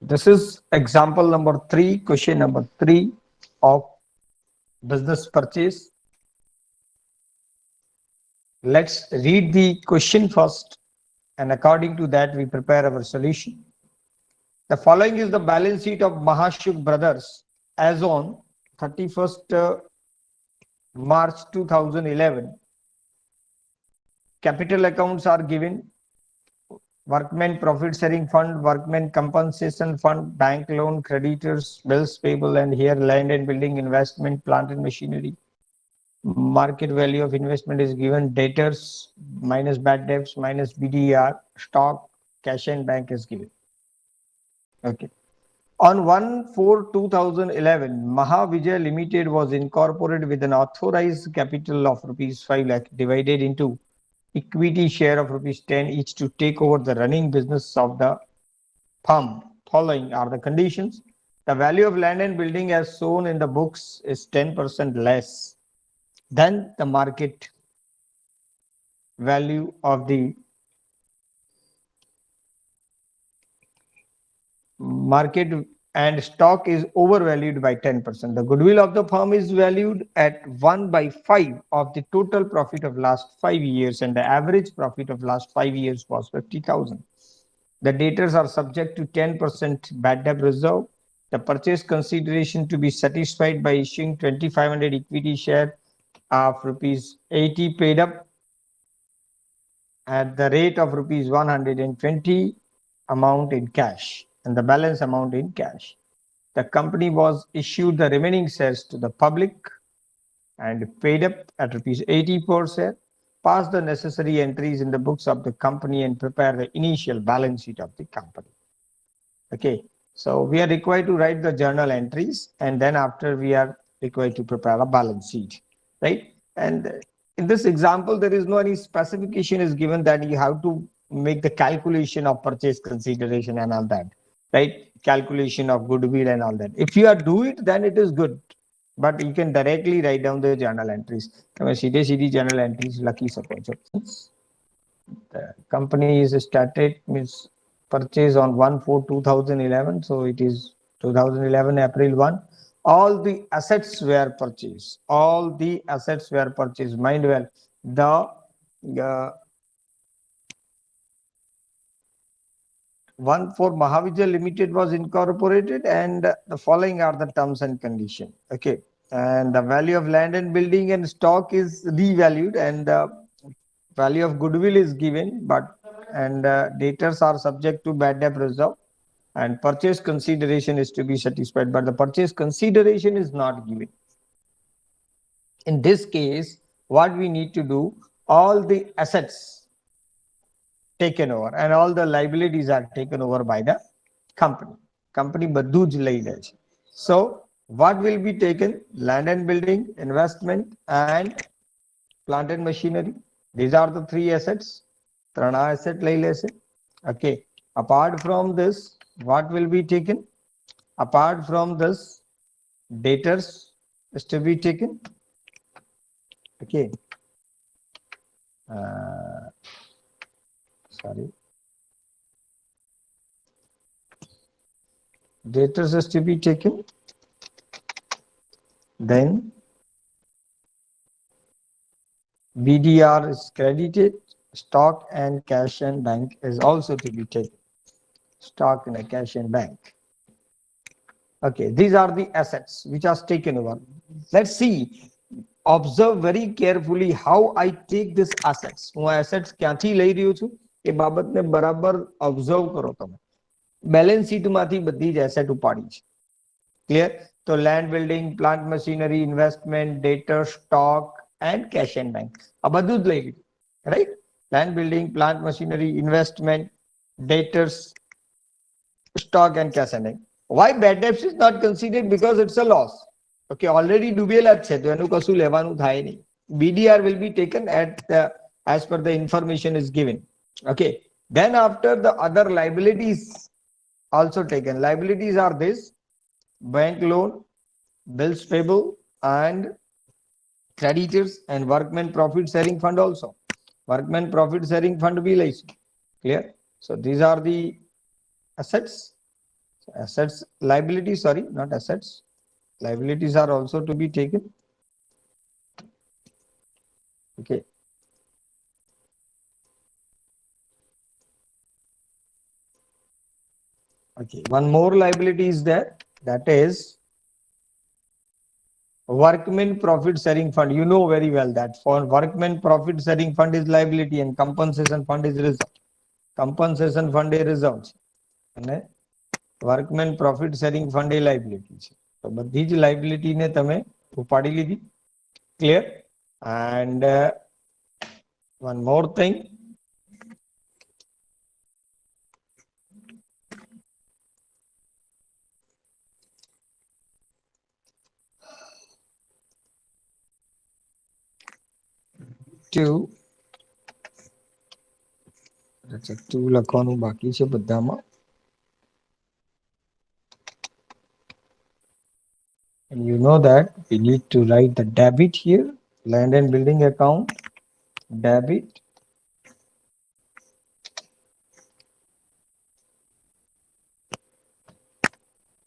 This is example number 3, question number 3 of business purchase. Let's read the question first, and according to that we prepare our solution. The following is the balance sheet of Mahashuk Brothers as on 31st March 2011. Capital accounts are given: workmen profit sharing fund, workmen compensation fund, bank loan, creditors, bills payable, and here land and building, investment, plant and machinery. Market value of investment is given: debtors minus bad debts minus BDR, stock, cash and bank is given. Okay. On 1/4/2011, Mahavijay Limited was incorporated with an authorized capital of rupees 5 lakh divided into equity share of rupees 10 each to take over the running business of the firm. Following are the conditions. The value of land and building as shown in the books is 10% less than the market value of the market, and stock is overvalued by 10%. The goodwill of the firm is valued at 1/5 of the total profit of last 5 years, and the average profit of last 5 years was 50,000. The debtors are subject to 10% bad debt reserve. The purchase consideration to be satisfied by issuing 2,500 equity share of rupees 80 paid up at the rate of rupees 120 amount in cash and the balance amount in cash. The company was issued the remaining shares to the public and paid up at rupees 80 per share. Pass the necessary entries in the books of the company and prepare the initial balance sheet of the company. Okay, so we are required to write the journal entries, and then after we are required to prepare a balance sheet, right? And in this example, there is no any specification is given that you have to make the calculation of purchase consideration and all that, right? Calculation of goodwill and all that. If you are do it, then it is good, but you can directly write down the journal entries. CD journal entries, lucky suppose. The company is started means purchase on 1/4/2011, so it is 2011 April 1. All the assets were purchased. All the assets were purchased. Mind well, the 1/4 Mahavijay Limited was incorporated, and the following are the terms and conditions. Okay, and the value of land and building and stock is revalued, and the value of goodwill is given, but and debtors are subject to bad debt reserve, and purchase consideration is to be satisfied, but the purchase consideration is not given. In this case, what we need to do, all the assets taken over and all the liabilities are taken over by the company. Company બધું જ લઈ લે છે. So what will be taken? Land and building, investment, and plant and machinery. These are the three assets. ત્રણ asset લઈ લેશે. Okay. Apart from this, what will be taken? Apart from this, debtors is to be taken. Okay. Sorry. Debtors is to be taken. Then BDR is credited. Stock and cash and bank is also to be taken. Stock and a cash and bank. Okay, these are the assets which are taken over. Let's see. Observe very carefully how I take this assets. હું assets ક્યાંથી લઈ રહ્યો છું એ બાબતને બરાબર observe કરો તમે. Balance શીટમાંથી બધી જ એસેટ ઉપાડી છે. ક્લિયર? તો land building, plant machinery, investment, ડેટર, stock and cache and bank આ બધું જ લઈ લીધું, right? Land building, plant machinery, investment, ડેટર્સ, stock and cash and bank. Why bad debts is not considered? Because it's a loss. Okay, already ડૂબેલા જ છે તો એનું કશું લેવાનું થાય નહીં. BDR will be taken as per the information is given. Okay, then after the other liabilities also taken. Liabilities are this: bank loan, bills payable, and creditors, and workmen profit sharing fund also. Workmen profit sharing fund be like clear. So these are the assets. Assets, liabilities, sorry, not assets. Liabilities are also to be taken. Okay. Okay. One more liability is there. That is workmen profit sharing fund. You know very well that for workmen profit sharing fund is liability and compensation fund is reserve. Compensation fund is reserve. અને workman profit sharing fund એ liability છે. તો બધી જ લાયબિલિટીને તમે ઉપાડી લીધી. Clear? And one more thing, to લખવાનું બાકી છે બધામાં. And you know that we need to write the debit here, land and building account, debit.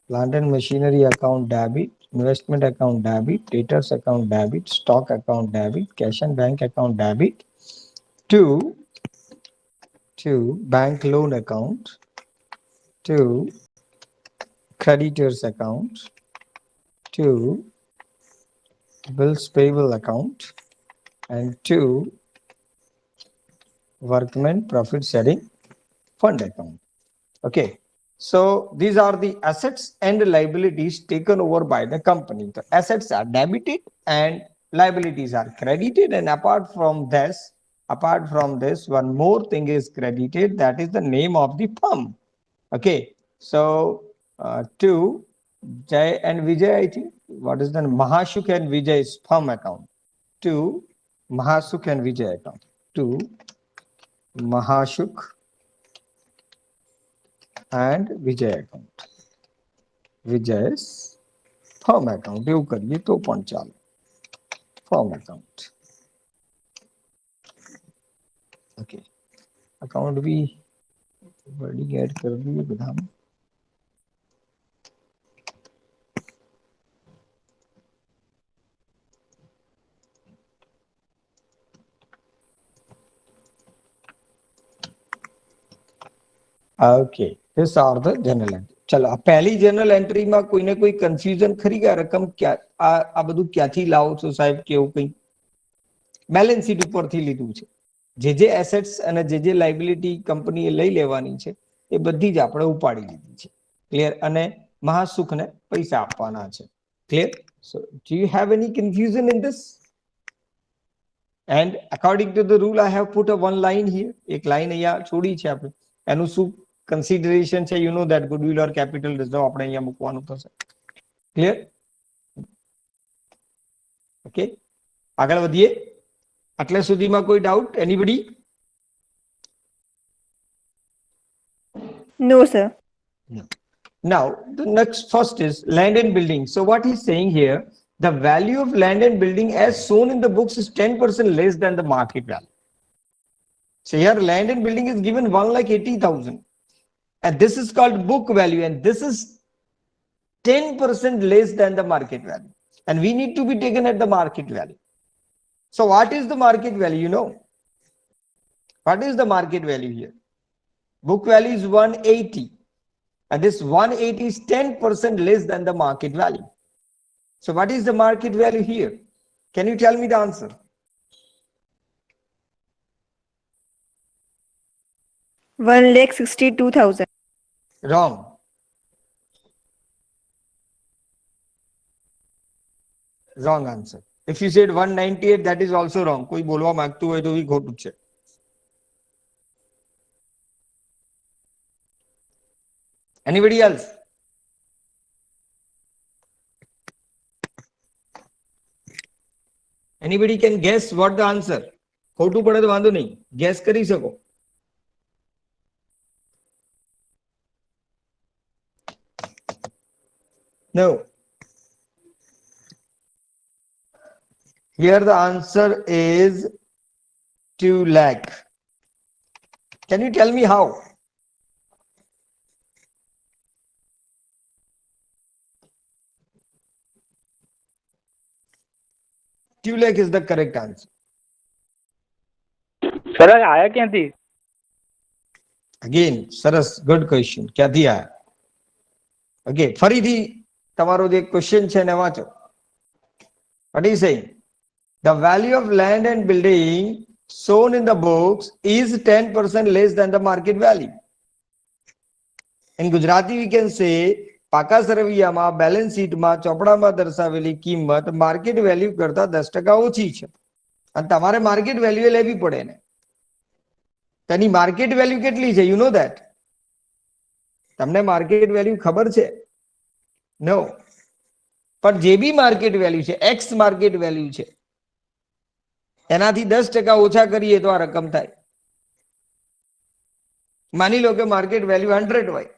Plant and machinery account debit, investment account debit, debtors account debit, stock account debit, cash and bank account debit, to bank loan account, to creditors account, to bills payable account, and to workmen profit sharing fund account. Okay. So these are the assets and liabilities taken over by the company. The assets are debited and liabilities are credited. And apart from this, one more thing is credited. That is the name of the firm. Okay. So to Jay and Vijay, I think, what is the Mahashuk and Vijay's firm account? To Mahashuk and Vijay account. To Mahashuk and Vijay account. Vijay's firm account. એવું કરીએ તો પણ ચાલે. Firm account. Okay. Account भी wording add कर दिए બધા में. Okay. These are the journal entry. ચલો આ પહેલી જર્નલ એન્ટ્રીમાં કોઈને કોઈ કન્ફ્યુઝન ખરી કે રકમ ક્યાં આ બધું ક્યાંથી લાવો છો સાહેબ કે એવું કંઈ? બેલેન્સ શીટ ઉપરથી લીધું છે. જે એસેટ્સ અને જે લાયબિલિટી કંપનીએ લઈ લેવાની છે એ બધી જ આપણે ઉપાડી લીધી છે. ક્લિયર? અને મહાસુખને પૈસા આપવાના છે. Clear? So do you have any confusion in this? And according to the rule, I have put a one line here. એક લાઈન અહીંયા છોડી છે આપણે. એનું શું consideration છે? You know that goodwill or capital reserve આપણે અહીંયા મૂકવાનું થશે. Clear? Okay. આગળ વધીએ. આટલે સુધીમાં કોઈ doubt? Anybody? No, sir. No. Now, the next first is land and building. So what he's saying here, the value of land and building as shown in the books is 10% less than the market value. So here land and building is given 1,80,000. And this is called book value. And this is 10% less than the market value. And we need to be taken at the market value. So what is the market value? You know, what is the market value here? Book value is 180. And this 180 is 10% less than the market value. So what is the market value here? Can you tell me the answer? $1,62,000. Wrong. Wrong answer. If you said 198, that is also wrong. કોઈ બોલવા માંગતું હોય તો એ ખોટું છે. Anybody else? Anybody can guess what the answer? ખોટું પડે તો વાંધો નહીં. Guess કરી શકો. No. Here the answer is 2 lakh. Can you tell me how? 2 lakh is the correct answer. Sir આયા ક્યાંથી? Again, સરસ, good question. ક્યાંથી આયા? Okay, ફરીથી તમારો જે ક્વેશ્ચન છે એને વાંચો. What is saying? The value of land and building shown in the books is 10% less than the market value. In Gujarati we can say પાકા સરવૈયામાં બેલેન્સ શીટમાં ચોપડામાં દર્શાવેલી કિંમત માર્કેટ વેલ્યુ કરતા 10% ઓછી છે અને તમારે માર્કેટ વેલ્યુ લેવી પડે ને. તેની માર્કેટ વેલ્યુ કેટલી છે? You know that? તમને માર્કેટ વેલ્યુ ખબર છે? નો. પણ જે બી માર્કેટ વેલ્યુ છે, એક્સ માર્કેટ વેલ્યુ છે, એનાથી 10% ઓછા કરીએ તો આ રકમ થાય. માની લો કે માર્કેટ વેલ્યુ 100 હોય,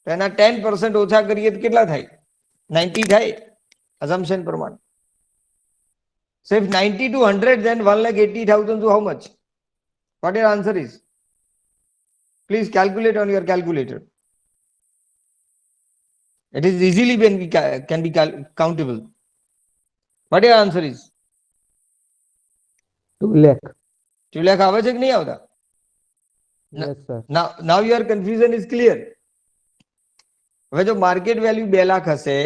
તો એના 10% ઓછા કરીએ તો કેટલા થાય? 90 થાય, assumption પ્રમાણે. So if 90 to 100, then 1,80,000 to how much? What your answer is? Please calculate on your calculator. It is easily can be countable. What your answer is? 2 lakh. 2 lakh આવે છે કે નહીં આવતા? Yes, sir. Now your confusion is clear. હવે જો market value 2 lakh હશે,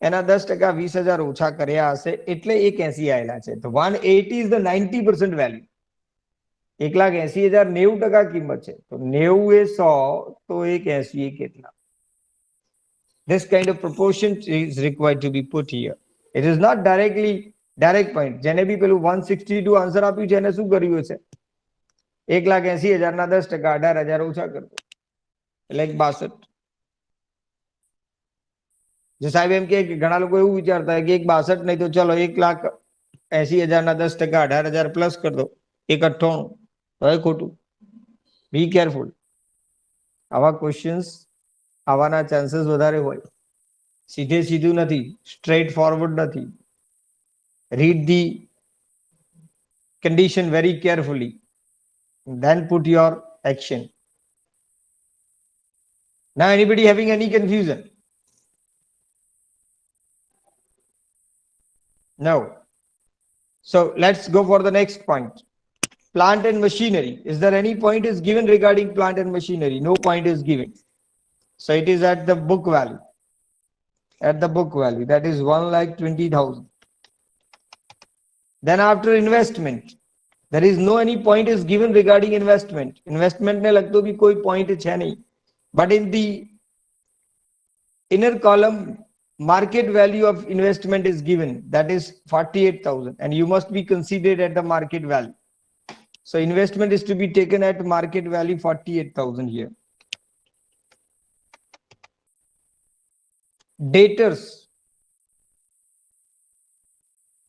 એના 10% 20,000 ઓછા કર્યા હશે એટલે 180 આયેલા છે. તો 180 is the 90% value. 1,80,000 90% કિંમત છે, તો 90 એ 100, તો 180 એ કેટલા? This kind of proportion is required to be put here. It is not direct point. જેને બી પેલું 162 આન્સર આપ્યું છે એને શું કર્યું છે? 1,80,000 ના 10% 18,000 ઓછા કરતો એટલે 1,62. જો સાહેબ એમ કે ઘણા લોકો એવું વિચારતા હોય કે 1,62 નહીં તો ચલો 1,80,000 ના 10% 18,000 પ્લસ કરી દો, 1,98. હવે ખોટું. Be careful. આવા ક્વેશ્ચન્સ આવવાના ચાન્સીસ વધારે હોય. સીધે સીધું નથી, સ્ટ્રેટ ફોરવર્ડ નથી. Read the condition very carefully, then put your action. Now anybody having any confusion? No. So let's go for the next point. Plant and machinery. Is there any point is given regarding plant and machinery? No point is given. So it is at the book value. At the book value, that is 1,20,000. Then after investment, there is no any point is given regarding investment. Investment ne lagto bhi koi point hai nahi. But in the inner column, market value of investment is given, that is 48,000, and you must be considered at the market value. So investment is to be taken at market value 48,000 here. Debtors.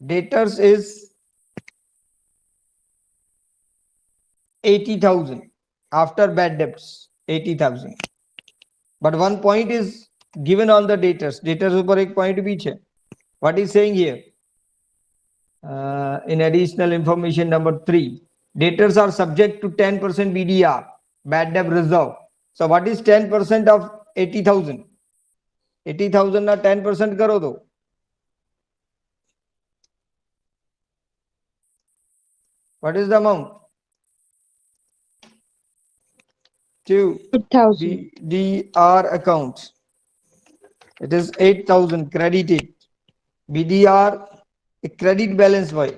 Debtors is 80,000 after bad debts, 80,000. But one point is given on the debtors. Debtors upar ek point bhi chhe. What is saying here? In additional information number 3, debtors are subject to 10% BDR, bad debt reserve. So what is 10% of 80,000? 80,000 na 10% karo do. What is the amount? 2,000. BDR accounts. It is 8,000 credited. BDR a credit balance હોય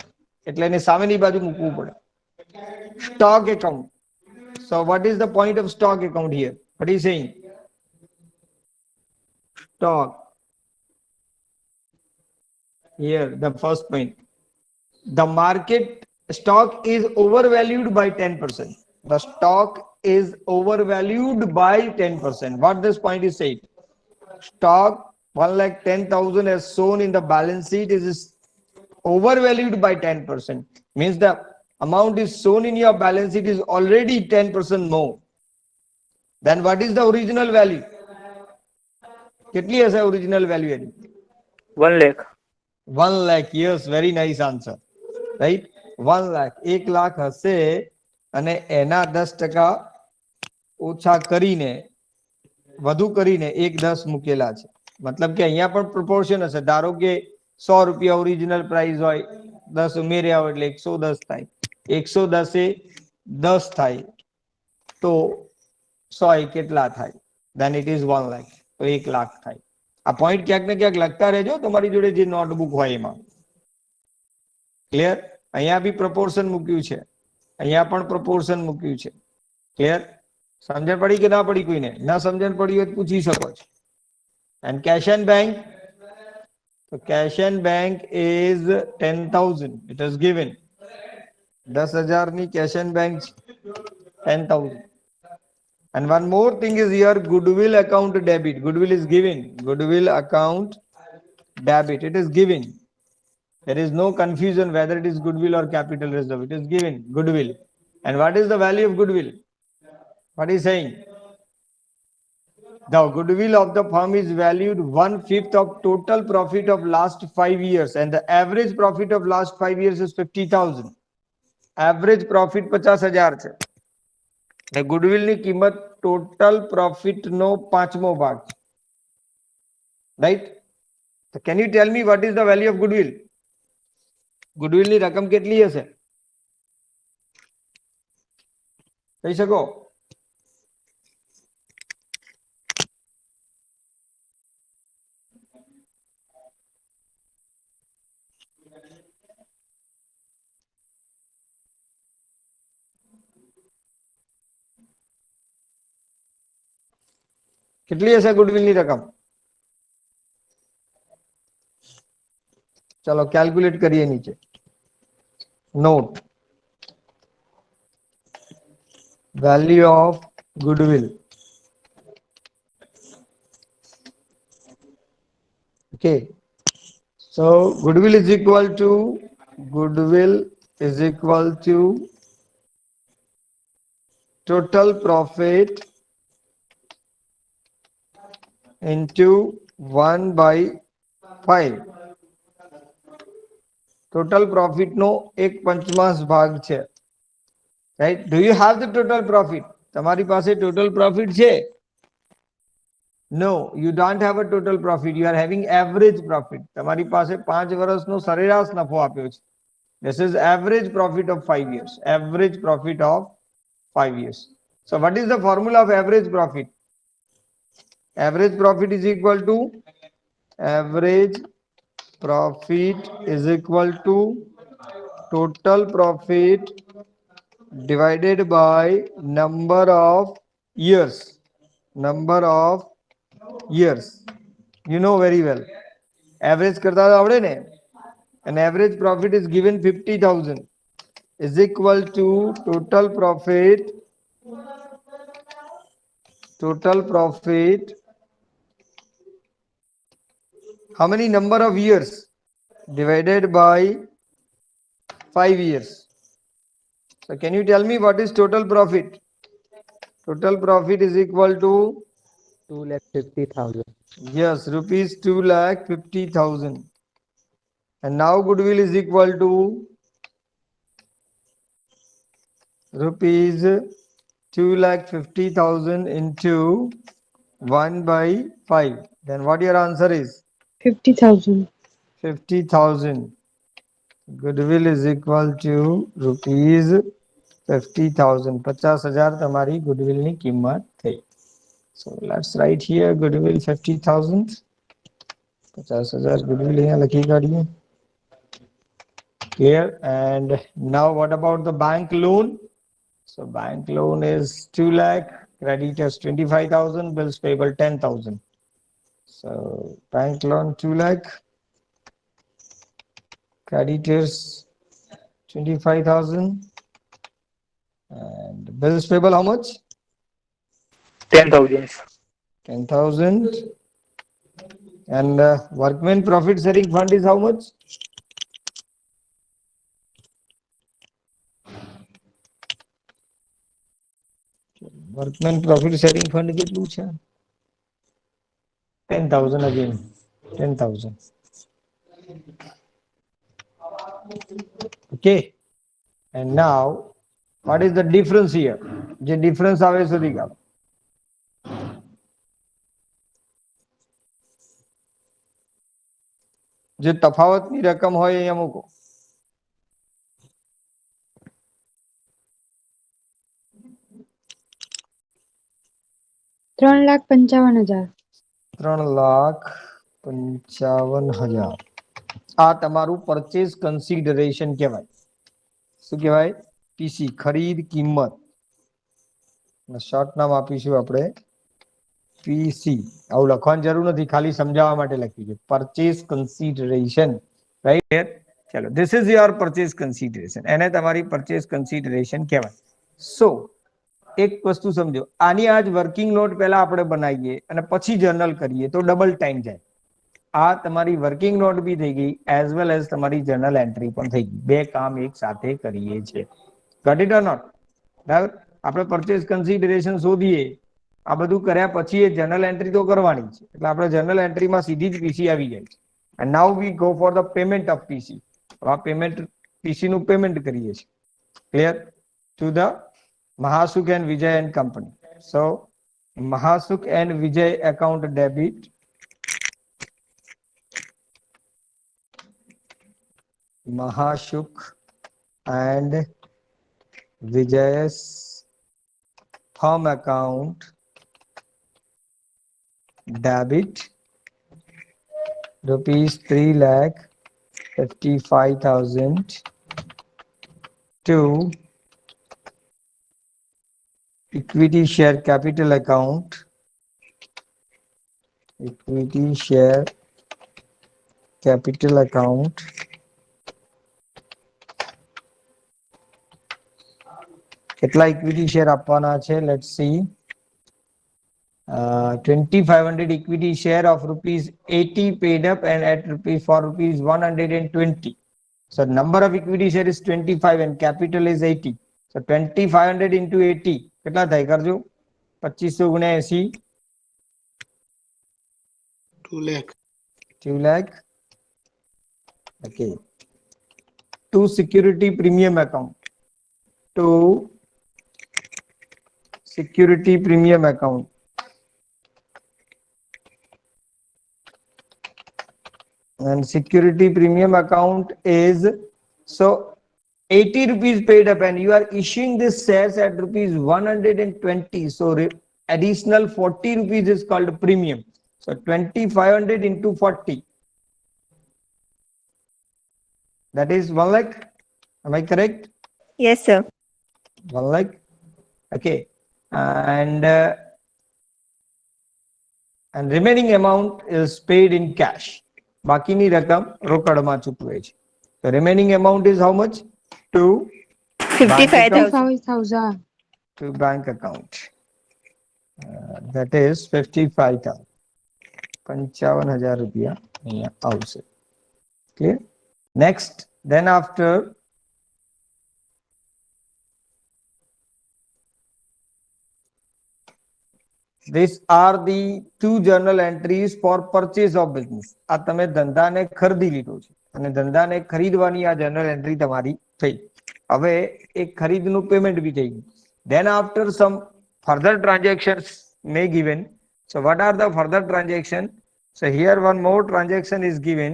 એટલે એને સામેની બાજુ મૂકવું પડે. Stock account. So what is the point of stock account here? What is saying? Stock. Here the first point. The market stock is overvalued by 10%. The stock is overvalued by 10%. What this point is saying? Stock 1,10,000 as shown in the balance sheet is overvalued by 10%. Means the amount is shown in your balance sheet is already 10% more. Then what is the original value? કેટલી હશે original value એની? 1 lakh. 1 lakh. Yes, very nice answer. Right? 1 lakh. 1 lakh હશે અને એના 10% ઓછા કરીને વધુ કરીને 1,10 મૂકેલા છે. મતલબ કે અહીંયા પણ પ્રોપોર્શન હશે. ધારો કે 100 રૂપિયા ઓરિજિનલ પ્રાઇસ હોય 10 ઉમેર્યા હોય એટલે 110 થાય. 110 એ 10 થાય તો 100 એ કેટલા થાય? Then it is 1 lakh. તો 1 લાખ થાય. આ પોઈન્ટ ક્યાંક ને ક્યાંક લખતા રહેજો તમારી જોડે જે નોટબુક હોય એમાં. ક્લિયર? અહીંયા બી પ્રપોર્શન મૂક્યું છે, અહીંયા પણ પ્રપોર્શન મૂક્યું છે. ક્લિયર? સમજણ પડી કે ના પડી? કોઈને ના સમજણ પડી હોય તો પૂછી શકો છો. And cash and bank, so cash and bank is 10,000. It is given. 10,000 ની cash and bank 10,000. And one more thing is here, goodwill account debit. Goodwill is given. Goodwill account debit. It is given. There is no confusion whether it is goodwill or capital reserve. It is given. Goodwill. And what is the value of goodwill? What is saying? The goodwill of the firm is valued 1/5 of total profit of last 5 years, and the average profit of last 5 years is 50,000. Average profit 50,000 છે. The goodwill ની કિંમત total profit નો પાંચમો ભાગ છે. Right? So can you tell me what is the value of goodwill? Goodwill ની રકમ કેટલી હશે? કહી શકો? કેટલી હશે ગુડવિલ ની રકમ? ચલો કેલ્ક્યુલેટ કરીએ નીચે. Note value of goodwill. Okay, so goodwill is equal to total profit into 1/5. total profit નો 1/5 ભાગ છે. Right? Do you have the total profit? તમારી પાસે total profit છે? No, you don't have a total profit. You are having average profit. તમારી પાસે 5 વર્ષનો સરેરાશ નફો આપ્યો છે. This is average profit of 5 years. Average profit of 5 years. So what is the formula of average profit? Average profit is equal to total profit divided by number of years. You know very well. Average करता आवड़े ने? An average profit is given 50,000 is equal to total profit how many number of years divided by 5 years. So can you tell me what is total profit? Total profit is equal to 2,50,000. yes, rupees 2,50,000. And now goodwill is equal to rupees 2,50,000 into 1/5. Then what your answer is? 50,000. 50,000. Goodwill is equal to rupees 50,000. 50,000 તમારી goodwill ની કિંમત થઈ. So let's write here goodwill 50,000. 50,000 goodwill અહીંયા લખી કાઢીએ. Clear? And now what about the bank loan? So bank loan is 2 lakh, creditors 25,000, bills payable 10,000. So bank loan 2 lakh, creditors 25,000, and bills payable how much? 10,000. 10,000. And workmen profit sharing fund is how much? Workmen profit sharing fund કેટલું છે? 10,000 again. 10,000. Okay. And now, what is the difference here? જે difference આવે શોધી કાઢો. જે તફાવતની રકમ હોય એ મૂકો. 3,55,000. 3,55,000 આ તમારું પરચેસ કન્સિડરેશન કહેવાય. શું કહેવાય? પીસી, ખરીદ કિંમત. શોર્ટ નામ આપીશું આપણે પીસી. આવું લખવાની જરૂર નથી, ખાલી સમજાવવા માટે લખ્યું છે, પરચેસ કન્સિડરેશન. રાઈટ? ચલો, this is your purchase consideration. એને તમારી પરચેસ કન્સિડરેશન કહેવાય. સો એક વસ્તુ સમજો, આની આજ વર્કિંગ નોટ પહેલા આપણે બનાવીએ અને પછી જર્નલ કરીએ તો ડબલ ટાઈમ જાય. આ તમારી વર્કિંગ નોટ બી થઈ ગઈ એઝ વેલ એઝ તમારી જર્નલ એન્ટ્રી પણ થઈ ગઈ. બે કામ એક સાથે કરીએ છીએ. Got it or not? બરાબર? આપણે પરચેસ કન્સિડરેશન શોધીએ, આ બધું કર્યા પછી એ જર્નલ એન્ટ્રી તો કરવાની છે, એટલે આપણે જર્નલ એન્ટ્રીમાં સીધી જ પીસી આવી જાય છે. And now we go for the payment of PC. આ પેમેન્ટ, પીસી નું પેમેન્ટ કરીએ છીએ. Clear? To the Mahasuk and Vijay and company. So Mahasuk and Vijay account debit. Mahasuk and Vijay's firm account debit rupees 3,55,000 to equity share capital account, equity share capital account, કેટલા equity share આપવાના છે? Let's see. 2,500 equity share of rupees 80 paid up and at rupees for rupees 120. So number of equity share is 25 and capital is 80. So 2,500 into 80 કેટલા થાય? કરજો. 2500 ગુણ્યા 80, 2 lakh. 2 lakh. Okay. To security premium account. To security premium account. And security premium account is, so 80 rupees paid up and you are issuing this shares at rupees 120. So additional 40 rupees is called premium. So 2,500 into 40. That is 1 lakh. Am I correct? Yes, sir. 1 lakh. Okay. And remaining amount is paid in cash. બાકીની રકમ રોકડમાં ચૂકવે છે. So remaining amount is how much? To 55,000. 55,000. to bank account. That is 55,000. 55,000 રૂપિયા અહીંયા આવશે. Clear? Next, then after these are the two journal entries for purchase of business. આ તમે ધંધાને ખરીદી લીધો છે અને ધંધાને ખરીદવાની આ જનરલ એન્ટ્રી તમારી થઈ. હવે એક ખરીદનું પેમેન્ટ બી થઈ ગયું. Then after some further transactions may given. So what are the further transaction? So here one more transaction is given.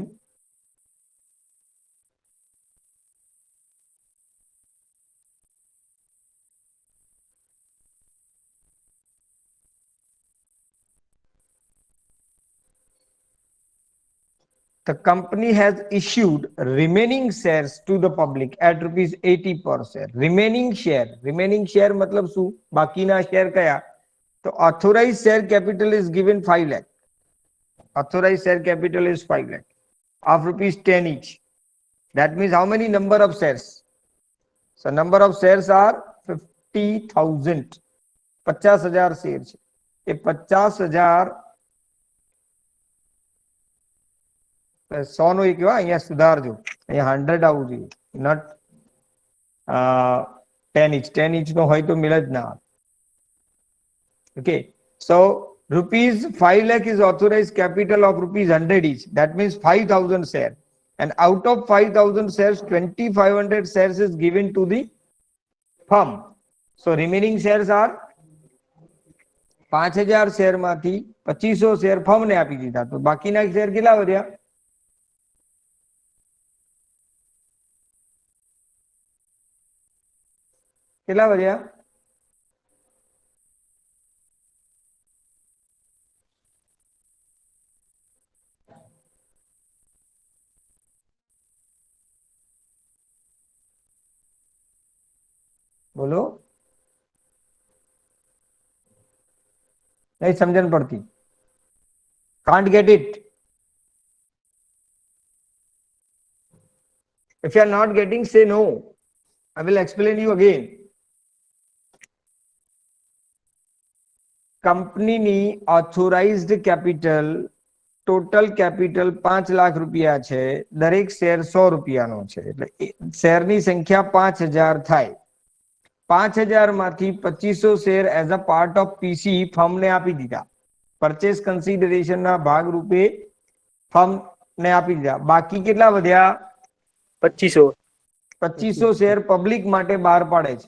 The company has issued remaining shares to the public at rupees 80 per share. Remaining share मतलब શું? બાકીના share કયા? તો authorized share capital is given 5 lakh. Authorized share capital is 5 lakh of rupees 10 each. That means how many number of shares? So number of shares are 50,000. 50,000 share છે. એ 50,000 100 નો એક અહીંયા સુધારજો, અહીંયા 100 આવવું જોઈએ, નોટ 10 each. 10 each નો હોય તો મિલ જ ના. Okay, so rupees 5 lakh is authorized capital of rupees 100 each. That means 5,000 share, and out of 5,000 shares 2,500 shares is given to the firm. So remaining shares are 5,000 share માંથી 2,500 share firm ને આપી દીધા, તો બાકીના શેર કેટલા વધ્યા? કેટલા વધ્યા? બોલો, नहीं समझन पड़ती, can't get it. If you are not getting, say no. I will explain you again. કંપનીની authorised capital, total capital 5 lakh રૂપિયા છે, દરેક શેર 100 રૂપિયાનો છે, એટલે શેરની સંખ્યા 5000 થાય. 5000 માંથી 2500 share as a part of PC ફર્મને આપી દીધા, પરચેસ કન્સિડરેશન ના ભાગ રૂપે ફર્મને આપી દીધા. બાકી કેટલા વધ્યા? 2500. 2500 શેર પબ્લિક માટે બહાર પાડે છે.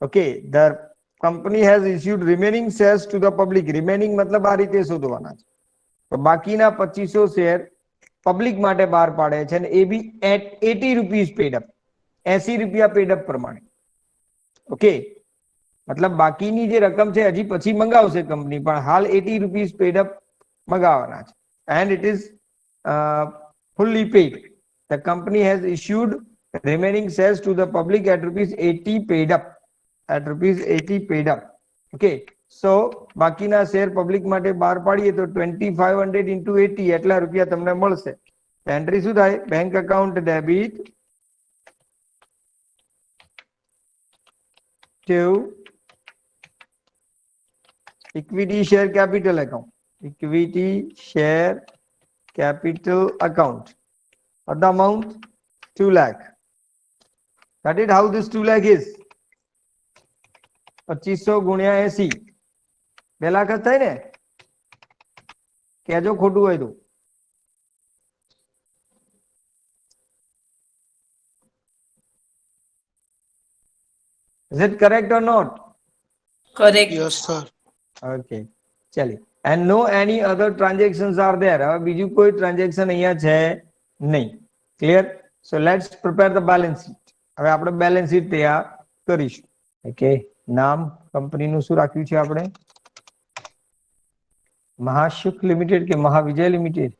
Okay, the company has issued remaining shares to the public. Remaining મતલબ આ રીતે શોધવાના છે. તો બાકીના 2500 શેર પબ્લિક માટે બહાર પાડે છે, અને એ બી એટ 80 રૂપીઝ પેડ અપ, 80 રૂપિયા પેડ અપ પ્રમાણે. ઓકે, મતલબ બાકીની જે રકમ છે હજી પછી મંગાવશે કંપની, પણ હાલ 80 રૂપીઝ પેડ અપ મંગાવવાના છે. And it is fully paid. The company has issued remaining shares to the public at ₹80 paid up, at ₹80 paid up. Okay, so બાકીના શેર પબ્લિક માટે બહાર પાડીએ તો 2500 into 80 એટલા રૂપિયા તમને મળશે. એન્ટ્રી શું થાય? Bank account debit to equity share capital account, equity share capital account. What the amount? 2 lakh. That is how this 2 lakh is. 2500 ગુણ્યા 80 2 લાખ જ થાય ને? કહેજો ખોટું હોય તો. Is it correct or not? Correct. Yes, sir. Okay, ચલી. And no any other transactions are there. હવે બીજું કોઈ ટ્રાન્ઝેક્શન અહીંયા છે નહીં. Clear? So let's prepare the balance sheet. હવે આપણે બેલેન્સ શીટ તૈયાર કરીશું. Okay, નામ કંપનીનું શું રાખ્યું છે આપણે? મહાશુક લિમિટેડ કે મહાવિજય limited?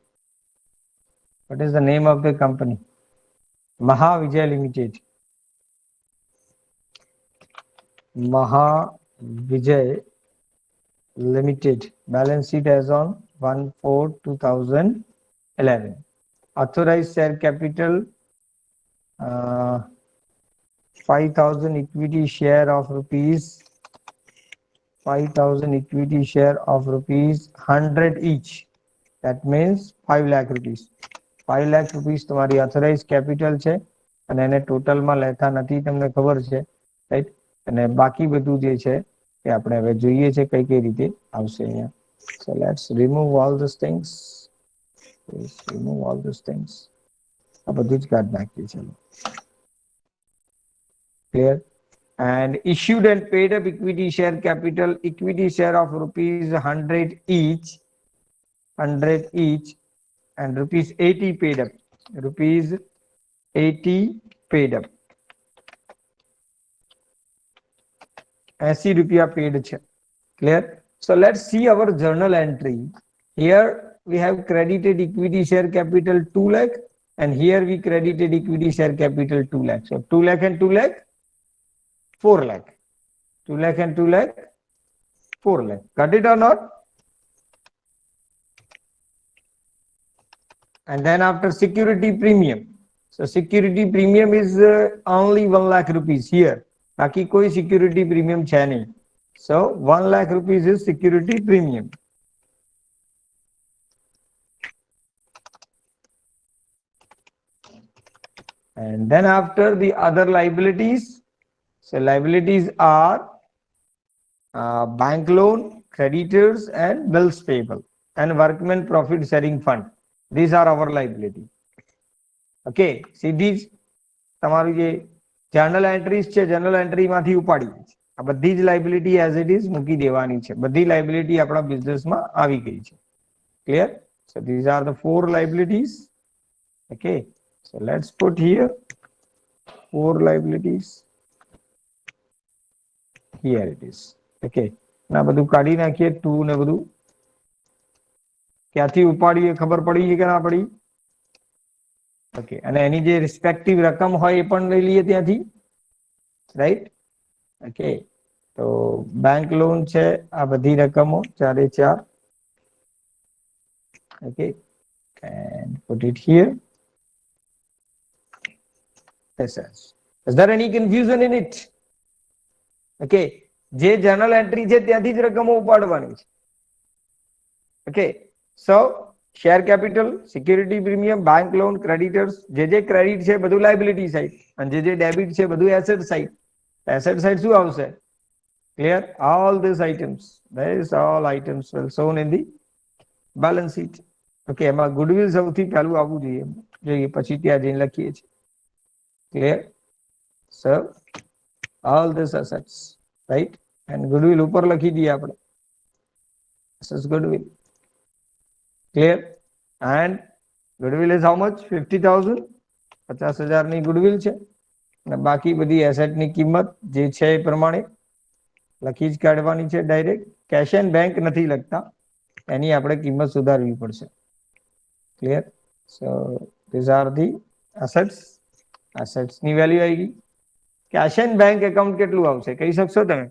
What is the name of the company? Mahavijay Limited. Mahavijay Limited. Balance sheet as on 1/4/2011. Authorized share capital 5,000 equity share of rupees 5,000 equity share of rupees 100 each. That means 5 lakh rupees. 5 lakh rupees તમારી authorized capital છે, અને એને ટોટલમાં લેતા નથી, તમને ખબર છે, right? અને બાકી બધું જે છે એ આપણે હવે જોઈએ છે કઈ કઈ રીતે આવશે અહીંયા. So let's remove all these things. Let's remove all these things. આ બધું જ કાઢી નાખીએ. ચલો, clear? And issued and paid up equity share capital, equity share of rupees 100 each, 100 each, and rupees 80 paid up, rupees 80 paid up. 80 rupiah paid છે. Clear? So let's see our journal entry. Here we have credited equity share capital 2 lakh, and here we credited equity share capital 2 lakh. So 2 lakh and 2 lakh 4 lakh. 2 lakh and 2 lakh 4 lakh. Got it or not? And then after security premium. So security premium is only 1 lakh rupees here. बाकी कोई security premium છે નહીં. So 1 lakh rupees is security premium. And then after the other liabilities. So liabilities are bank loan, creditors, and bills payable, and workmen profit sharing fund. These are our liability. Okay, see these તમારું જે journal entries છે, journal entry માંથી ઉપાડી છે. આ બધી જ liability as it is મૂકી દેવાની છે. બધી લાયબિલિટી આપણા બિઝનેસમાં આવી ગઈ છે. Clear? So these are the 4 liabilities. Okay, so let's put here 4 liabilities. Here it is. Okay, ના બધું કાઢી નાખીએ. 2 ને બધું ક્યાંથી ઉપાડીએ ખબર પડી છે કે ના પડી? ઓકે, અને એની જે રિસ્પેક્ટિવ રકમ હોય એ પણ લઈ લઈએ ત્યાંથી. રાઈટ. ઓકે, તો બેંક લોન છે આ બધી રકમો 4 okay, and put it here. Assets. Is there any confusion in it? Okay, જે જર્નલ એન્ટ્રી છે ત્યાંથી જ રકમો ઉપાડવાની છે. Okay, so share capital, security premium, bank loan, creditors, જે ક્રેડિટ છે બધું લાયબિલિટી સાઈડ અને જે ડેબિટ છે બધું એસેટ સાઈડ. એસેટ સાઈડ શું આવશે? Clear? All these items, these all items will shown in the balance sheet. Okay, એમાં ગુડવિલ સૌથી પહેલું આવવું જોઈએ પછી ત્યાં જઈને લખીએ છીએ. Clear? So all these assets, right? And goodwill ઉપર લખી દઈએ આપણે. This is goodwill. Clear? And goodwill is how much? 50,000. 50,000 ની goodwill છે અને બાકી બધી એસેટ ની કિંમત જે છે એ પ્રમાણે લખી જ કાઢવાની છે ડાયરેક્ટ. કેશ એન્ડ બેંક નથી લખતા, એની આપણે કિંમત સુધારવી પડશે. Clear? So these are the assets. Assets ની વેલ્યુ આવી ગઈ. કેશ એન્ડ બેંક એકાઉન્ટ કેટલું આવશે કહી શકશો તમે?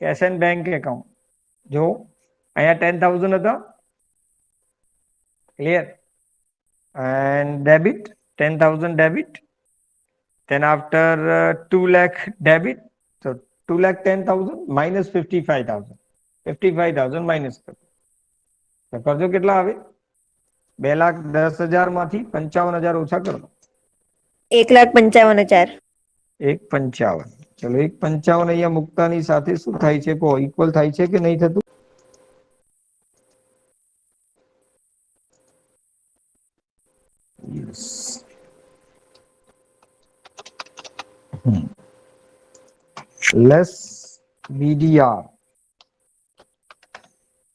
કેશ એન્ડ બેંક એકાઉન્ટ જો અહીંયા 10,000 હતા. Clear? And debit 10,000 debit. Then after 2 lakh debit, so 2 lakh 10,000 minus 55,000. 55,000 minus કરો. તો કરજો કેટલા આવે? 2,10,000 માંથી 55,000 ઓછા કરો. 1,55,000. 1,55,000. ચલો 1,55,000 અહીંયા મુક્તાની સાથે શું થાય છે કહો? ઇક્વલ થાય છે કે નહીં થતું? Yes. Less BDR,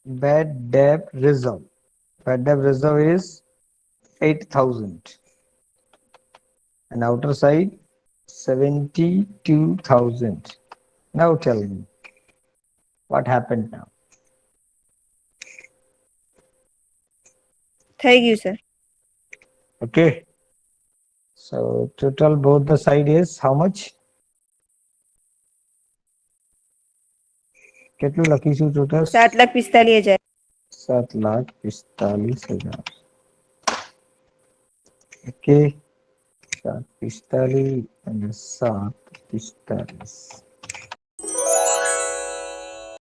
bad debt reserve. Bad debt reserve is 8,000 and outer side 72,000. Now tell me what happened now. થઈ ગયું sir. Okay, so total both the side is how much? કેટલું લખીશું total? 7,45,000. 7,45,000. Okay, 7,45 and 7,45.